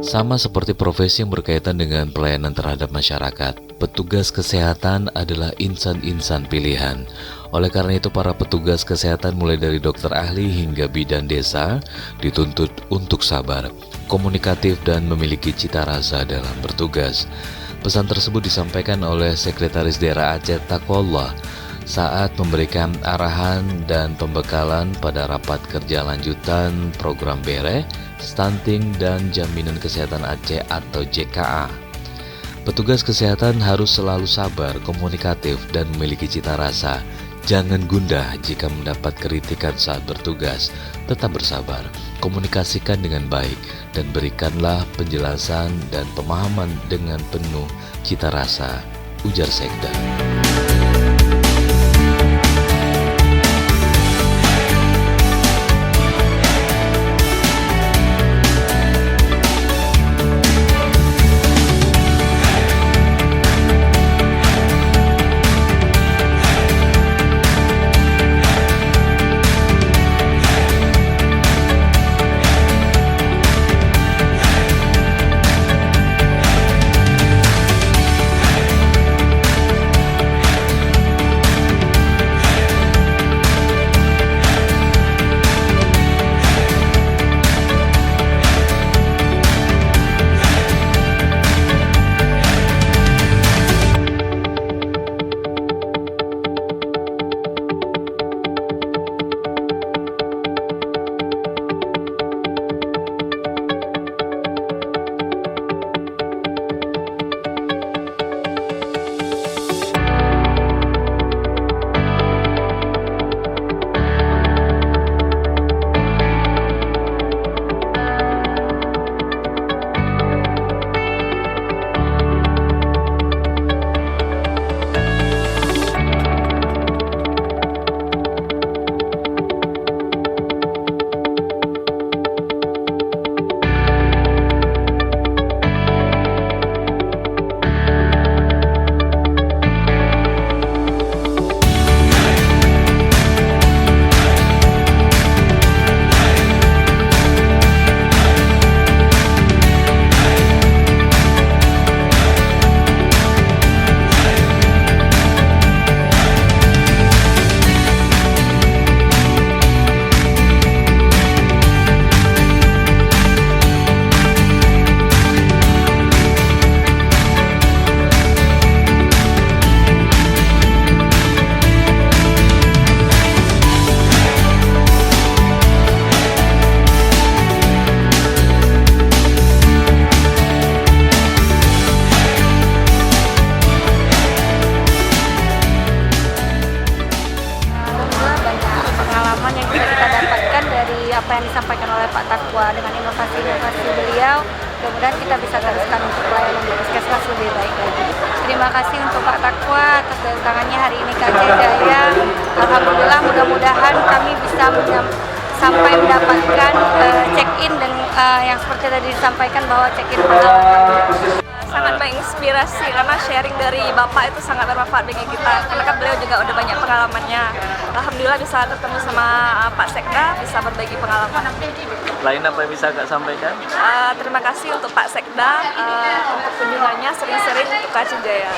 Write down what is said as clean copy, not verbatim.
Sama seperti profesi yang berkaitan dengan pelayanan terhadap masyarakat, petugas kesehatan adalah insan-insan pilihan. Oleh karena itu, para petugas kesehatan mulai dari dokter ahli hingga bidan desa dituntut untuk sabar, komunikatif, dan memiliki cita rasa dalam bertugas. Pesan tersebut disampaikan oleh Sekretaris Daerah Aceh Taqwallah saat memberikan arahan dan pembekalan pada rapat kerja lanjutan program BERE, Stunting dan Jaminan Kesehatan Aceh atau JKA. Petugas kesehatan harus selalu sabar, komunikatif, dan memiliki cita rasa. Jangan gundah jika mendapat kritikan saat bertugas. Tetap bersabar, komunikasikan dengan baik, dan berikanlah penjelasan dan pemahaman dengan penuh cita rasa, ujar Sekda. Apa yang disampaikan oleh Pak Taqwa dengan inovasi-inovasi beliau, mudah-mudahan kita bisa teruskan untuk pelayanan di Puskesmas lebih baik lagi. Terima kasih untuk Pak Taqwa atas datangannya hari ini ke Aceh Jaya. Alhamdulillah, mudah-mudahan kami bisa sampai mendapatkan check-in dan yang seperti tadi disampaikan bahwa check-in pengalaman. Sangat menginspirasi karena sharing dari Bapak itu sangat bermanfaat bagi kita, karena kan beliau juga udah banyak pengalamannya. Alhamdulillah bisa ketemu sama Pak Sekda, bisa berbagi pengalaman. Lain apa yang bisa Kak sampaikan? Terima kasih untuk Pak Sekda untuk kunjungannya sering-sering untuk Aceh Jaya.